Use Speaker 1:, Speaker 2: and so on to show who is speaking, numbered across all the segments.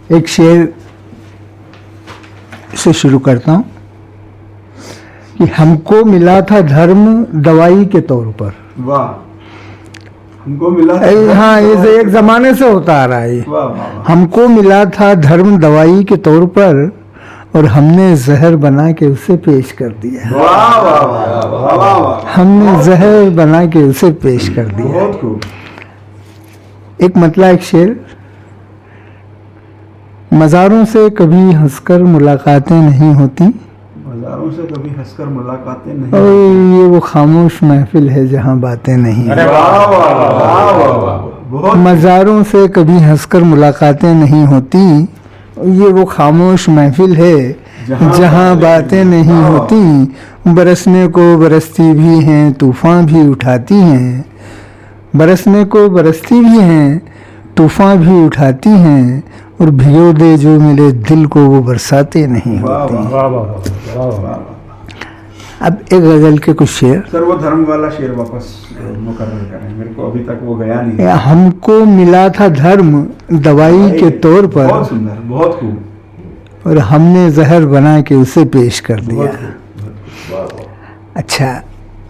Speaker 1: एक शेर से शुरू करता हूँ कि हमको मिला था धर्म दवाई के तौर पर।
Speaker 2: वाह, हमको मिला था।
Speaker 1: हाँ, ये एक जमाने से होता आ रहा है ये।
Speaker 2: वाह वाह वाह।
Speaker 1: हमको मिला था धर्म दवाई के तौर पर और हमने जहर बना के उसे पेश कर दिया।
Speaker 2: वाह वाह वाह वाह वाह वाह।
Speaker 1: हमने जहर बना के उसे पेश कर दिया।
Speaker 2: बहुत खूब।
Speaker 1: एक मतला एक शेर। मज़ारों से कभी हंसकर मुलाकातें नहीं होती
Speaker 2: मज़ारों से कभी हंसकर मुलाकातें नहीं।
Speaker 1: और ये वो खामोश महफिल है जहाँ बातें नहीं।
Speaker 2: वाह वाह वाह वाह वाह। बहुत।
Speaker 1: मज़ारों से कभी हंसकर मुलाकातें नहीं होती, ये वो खामोश महफिल है जहाँ बातें नहीं होती। बरसने को बरसती भी हैं, तूफ़ान भी उठाती हैं। बरसने को बरसती भी हैं, तूफ़ान भी उठाती हैं। और भिगो दे जो मिले दिल को वो बरसाते नहीं
Speaker 2: वाह
Speaker 1: होती।
Speaker 2: वाह वाह वाह।
Speaker 1: अब एक गज़ल के कुछ शेर।
Speaker 2: सर्वधर्म वाला शेर वापस मुकर्रर करें, मेरे को अभी तक वो गया नहीं।
Speaker 1: हमको मिला था धर्म दवाई के तौर पर
Speaker 2: बहुत सुंदर, बहुत खूब।
Speaker 1: और हमने जहर बना के उसे पेश कर दिया।
Speaker 2: बहुत खूब। वाह वाह।
Speaker 1: अच्छा,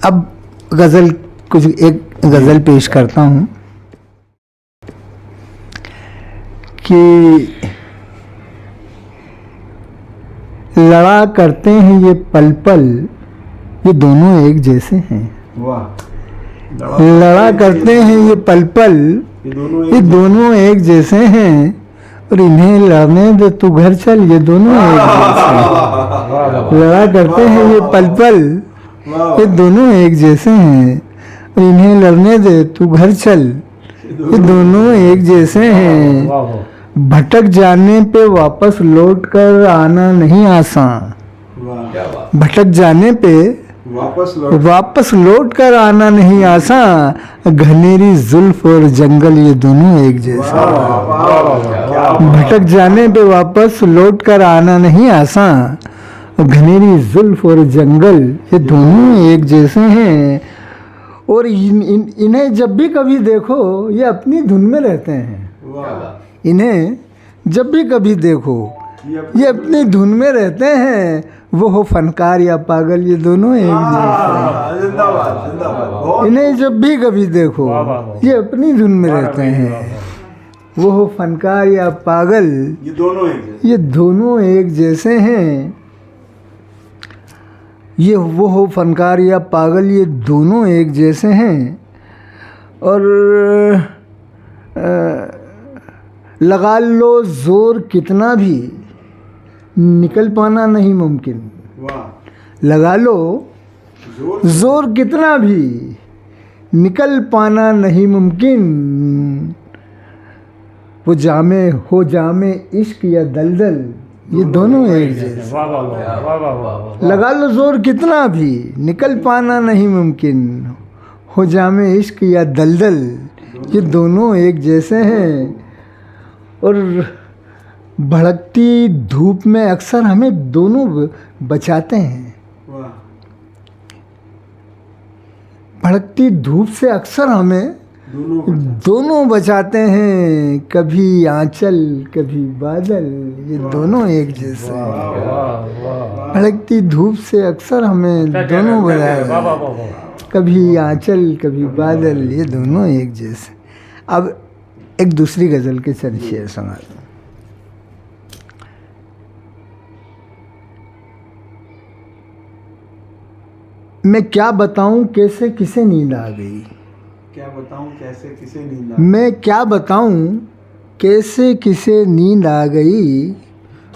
Speaker 1: अब गज़ल कुछ एक गज़ल पेश करता हूँ कि लड़ा करते हैं ये पल पल, ये दोनों एक जैसे हैं।
Speaker 2: वाह।
Speaker 1: लड़ा करते हैं ये पल पल, ये दोनों एक जैसे हैं। और इन्हें लड़ने दे तू घर चल, ये दोनों एक जैसे हैं। लड़ा करते हैं ये पल पल, ये दोनों एक जैसे हैं। और इन्हें लड़ने दे तू घर चल, ये दोनों एक जैसे हैं। भटक जाने पे वापस लौट कर आना नहीं आसान। भटक जाने पे वापस लौट कर आना नहीं आसान। घनेरी जुल्फ और जंगल, ये दोनों एक जैसे। भटक जाने पे वापस लौट कर आना नहीं आसान। घनेरी जुल्फ और जंगल, ये दोनों एक जैसे हैं। और इन्हें जब भी कभी देखो ये अपनी धुन में रहते हैं। इन्हें जब भी कभी देखो ये अपनी धुन में रहते हैं। वो हो फनकार या पागल, ये दोनों एक जैसे हैं। इन्हें जब भी कभी देखो ये अपनी धुन में रहते हैं। वो हो फनकार या पागल, ये दोनों एक जैसे हैं। ये वो हो फनकार या पागल, ये दोनों एक जैसे हैं। और लगा लो जोर कितना भी, निकल पाना नहीं मुमकिन। लगा लो जोर कितना भी, निकल पाना नहीं मुमकिन। वो जामे हो जामे इश्क या दलदल, ये दोनों एक जैसे। लगा लो जोर कितना भी, निकल पाना नहीं मुमकिन। हो जामे इश्क या दलदल, ये दोनों एक जैसे हैं। और भड़कती धूप में अक्सर हमें दोनों बचाते हैं। भड़कती धूप से अक्सर हमें दोनों बचाते हैं। कभी आंचल कभी बादल, ये दोनों एक जैसे हैं। भड़कती धूप से अक्सर हमें दोनों बचाते हैं। कभी आंचल कभी बादल, ये दोनों एक जैसे। अब एक दूसरी गज़ल के चंद शेर सुना दूँ। मैं क्या बताऊं कैसे किसे नींद आ गई।
Speaker 2: क्या बताऊं कैसे किसे नींद आ गई।
Speaker 1: मैं क्या बताऊं कैसे किसे नींद आ गई।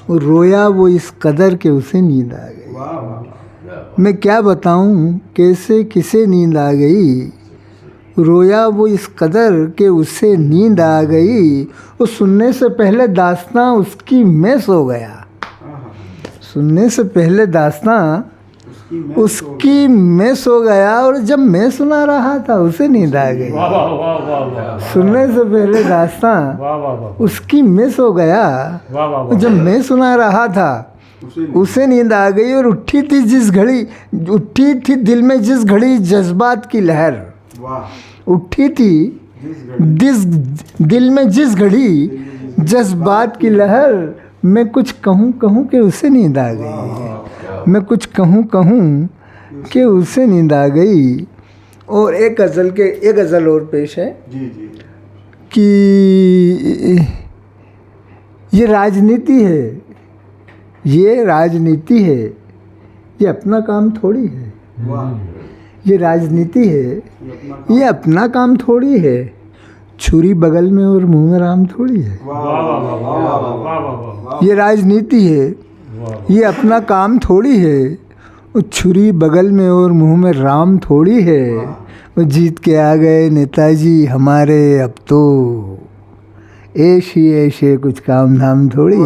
Speaker 1: रोया वो इस कदर के उसे नींद आ गई।
Speaker 2: वाह वाह।
Speaker 1: मैं क्या बताऊं कैसे किसे नींद आ गई। रोया वो इस कदर के उसे नींद आ गई। वो सुनने से पहले दास्तां उसकी मैं सो गया। सुनने से पहले दास्तां उसकी मैं सो गया। और जब मैं सुना रहा था उसे नींद आ गई। सुनने से पहले दास्तां उसकी मैं सो गया। जब मैं सुना रहा था उसे नींद आ गई। और उठी थी दिल में जिस घड़ी जज्बात की लहर। उठी थी दिल में जिस घड़ी जज्बात की लहर, मैं कुछ कहूँ कहूँ कि उसे नींद आ गई, मैं कुछ कहूँ कहूँ कि उसे नींद आ गई। और एक गज़ल और पेश है
Speaker 2: जी जी
Speaker 1: कि ये राजनीति है, ये राजनीति है, ये अपना काम थोड़ी है।
Speaker 2: वाह
Speaker 1: ये राजनीति है,
Speaker 2: ये अपना
Speaker 1: ये अपना काम थोड़ी है। छुरी बगल में और मुंह में राम थोड़ी है।
Speaker 2: वाह वाह वाह वाह वाह वाह वाह
Speaker 1: ये राजनीति है, ये अपना काम थोड़ी है। वो छुरी बगल में और मुंह में राम थोड़ी है। वो जीत के आ गए नेताजी हमारे, अब तो ऐसे कुछ काम धाम थोड़ी है।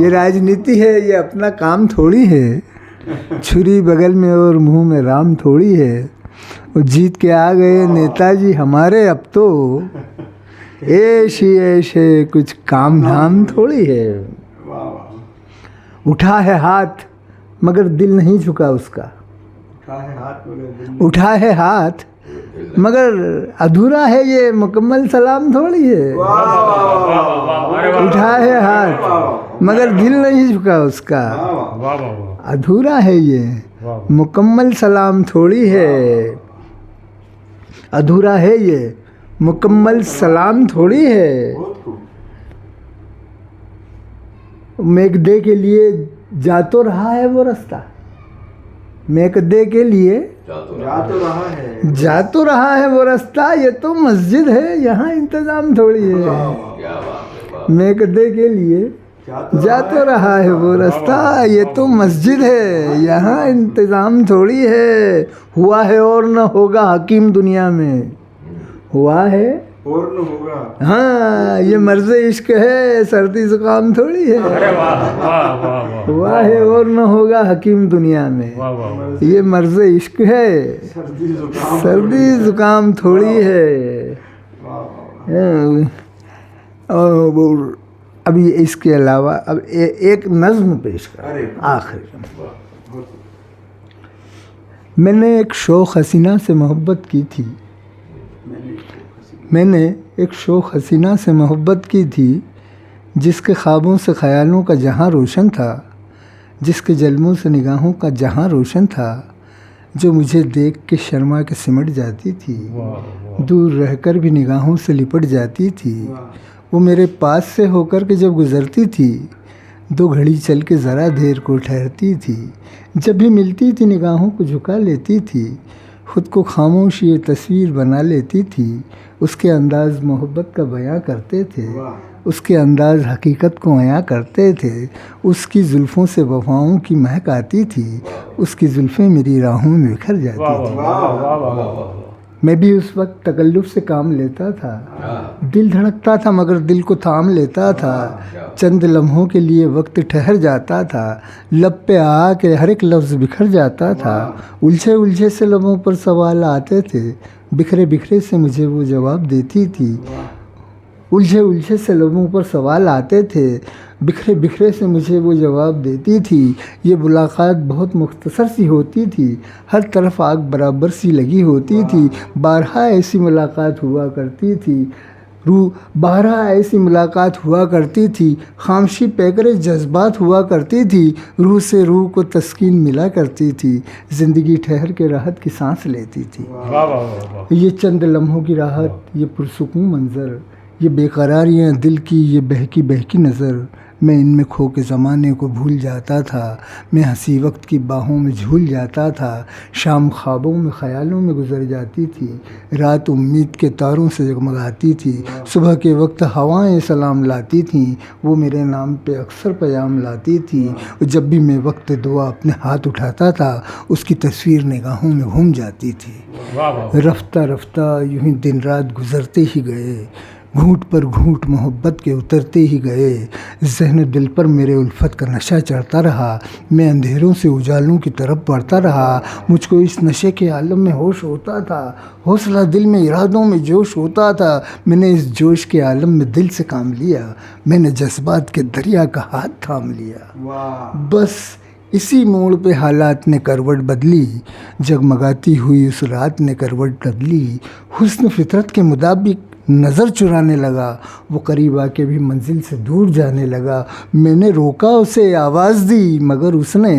Speaker 1: ये राजनीति है, ये अपना काम थोड़ी है। छुरी बगल में और मुंह में राम थोड़ी है। वो जीत के आ गए नेताजी हमारे, अब तो ऐसे कुछ काम धाम थोड़ी है।
Speaker 2: वाह वाह
Speaker 1: उठा है हाथ मगर दिल नहीं झुका उसका,
Speaker 2: उठा है हाथ मगर दिल
Speaker 1: उठा है हाथ मगर अधूरा है, ये मुकम्मल सलाम थोड़ी है। उठा है हाथ मगर दिल नहीं झुका उसका, अधूरा है ये मुकम्मल सलाम थोड़ी है। अधूरा है ये मुकम्मल सलाम थोड़ी है।
Speaker 2: बहुत खूब
Speaker 1: मेघदे के लिए जा तो रहा है वो रास्ता, मेघदे के लिए
Speaker 2: जा तो रहा है
Speaker 1: जा तो रहा है वो रास्ता, ये तो मस्जिद है यहाँ इंतज़ाम थोड़ी है। मेघदे के लिए जा तो रहा है वो रास्ता, ये तो मस्जिद है यहाँ इंतज़ाम थोड़ी है। हुआ है और न होगा हकीम दुनिया में, हुआ है
Speaker 2: और न होगा
Speaker 1: हाँ, ये मर्ज़ इश्क है, सर्दी ज़ुकाम थोड़ी है। हुआ है और न होगा हकीम दुनिया में, ये मर्ज़ इश्क है,
Speaker 2: सर्दी जुकाम
Speaker 1: सर्दी ज़ुकाम थोड़ी है।
Speaker 2: वाह वाह
Speaker 1: और अभी इसके अलावा अब एक नज़्म पेश कर
Speaker 2: अरे
Speaker 1: आखिर।
Speaker 2: बहुत
Speaker 1: मैंने एक शौक़ हसीना से मोहब्बत की थी, मैंने एक शौक़ हसीना से मोहब्बत की थी, जिसके ख्वाबों से ख़यालों का जहां रोशन था, जिसके जल्मों से निगाहों का जहां रोशन था, जो मुझे देख के शर्मा के सिमट जाती थी, दूर रहकर भी निगाहों से लिपट जाती थी। वो मेरे पास से होकर के जब गुज़रती थी, 2 घड़ी चल के ज़रा देर को ठहरती थी। जब भी मिलती थी निगाहों को झुका लेती थी, ख़ुद को खामोश ये तस्वीर बना लेती थी। उसके अंदाज़ मोहब्बत का बयां करते थे, उसके अंदाज़ हकीकत को अयां करते थे। उसकी जुल्फ़ों से वफ़ाओं की महक आती थी, उसकी जुल्फ़ें मेरी राहों में बिखर जाती थी। मैं भी उस वक्त तकल्लुफ़ से काम लेता था, दिल धड़कता था मगर दिल को थाम लेता था। चंद लम्हों के लिए वक्त ठहर जाता था, लब पे आके हर एक लफ्ज़ बिखर जाता था। उलझे उलझे से लबों पर सवाल आते थे, बिखरे बिखरे से मुझे वो जवाब देती थी। उलझे उलझे से लबों पर सवाल आते थे, बिखरे बिखरे से मुझे वो जवाब देती थी। ये मुलाकात बहुत मुख्तसर सी होती थी, हर तरफ आग बराबर सी लगी होती थी। बारहा ऐसी मुलाकात हुआ करती थी, बारहा ऐसी मुलाकात हुआ करती थी। खामशी पैकरे जज्बात हुआ करती थी, रूह से रूह को तस्कीन मिला करती थी। ज़िंदगी ठहर के राहत की सांस लेती थी। ये चंद लम्हों की राहत, ये पुरसुकून मंज़र, ये बेकरारियाँ दिल की, ये बहकी बहकी नज़र। मैं इनमें खो के ज़माने को भूल जाता था, मैं हंसी वक्त की बाहों में झूल जाता था। शाम ख्वाबों में ख़यालों में गुजर जाती थी, रात उम्मीद के तारों से जगमगाती थी। सुबह के वक्त हवाएं सलाम लाती थीं, वो मेरे नाम पे अक्सर पैगाम लाती थी। जब भी मैं वक्त दुआ अपने हाथ उठाता था, उसकी तस्वीर निगाहों में घूम जाती थी। रफ्ता रफ्ता यूं ही दिन रात गुजरते ही गए, घूंट पर घूंट मोहब्बत के उतरते ही गए। ज़हन दिल पर मेरे उल्फत का नशा चढ़ता रहा, मैं अंधेरों से उजालों की तरफ बढ़ता रहा। मुझको इस नशे के आलम में होश होता था, हौसला दिल में, इरादों में जोश होता था। मैंने इस जोश के आलम में दिल से काम लिया, मैंने जज्बात के दरिया का हाथ थाम लिया। बस इसी मोड़ पे हालात ने करवट बदली, जगमगाती हुई उस रात ने करवट बदली। हुस्न फितरत के मुताबिक नज़र चुराने लगा। वो करीब आके भी मंजिल से दूर जाने लगा। मैंने रोका उसे, आवाज़ दी, मगर उसने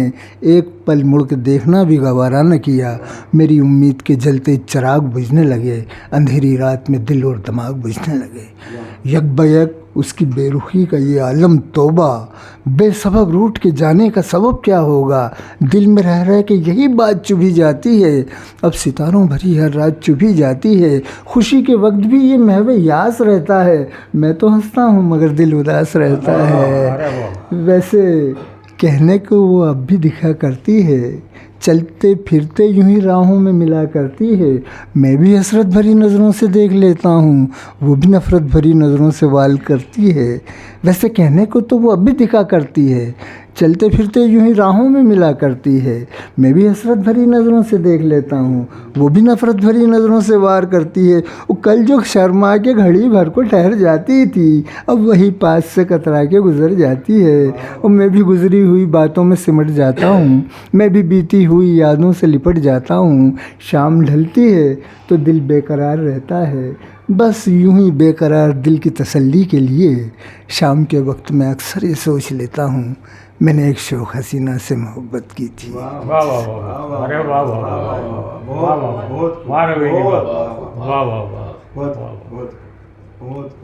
Speaker 1: एक पल मुड़ के देखना भी गवारा न किया। मेरी उम्मीद के जलते चिराग बुझने लगे, अंधेरी रात में दिल और दिमाग बुझने लगे। यकबयक उसकी बेरुखी का ये आलम तौबा, बेसबब रूठ के जाने का सबब क्या होगा। दिल में रह रह के यही बात चुभी जाती है, अब सितारों भरी हर रात चुभी जाती है। खुशी के वक्त भी ये महवे यास रहता है, मैं तो हंसता हूँ मगर दिल उदास रहता है। वैसे कहने को वो अब भी दिखा करती है, चलते फिरते यूं ही राहों में मिला करती है। मैं भी हसरत भरी नज़रों से देख लेता हूँ, वो भी नफ़रत भरी नज़रों से वाल करती है। वैसे कहने को तो वो अब भी दिखा करती है, चलते फिरते यूं ही राहों में मिला करती है। मैं भी हसरत भरी नज़रों से देख लेता हूँ, वो भी नफ़रत भरी नज़रों से वार करती है। वो कल जो शर्मा के घड़ी भर को ठहर जाती थी, अब वही पास से कतरा के गुजर जाती है। और मैं भी गुजरी हुई बातों में सिमट जाता हूँ, मैं भी बीती हुई यादों से लिपट जाता हूँ। शाम ढलती है तो दिल बेकरार रहता है, बस यूं ही बेकरार दिल की तसल्ली के लिए शाम के वक्त मैं अक्सर ये सोच लेता हूँ, मैंने एक शौक हसीना से मोहब्बत की थी।
Speaker 3: वाह वाह वाह, अरे वाह वाह वाह वाह वाह वाह, वाह वाह वाह वाह वाह वाह वाह।
Speaker 2: बहुत बहुत बहुत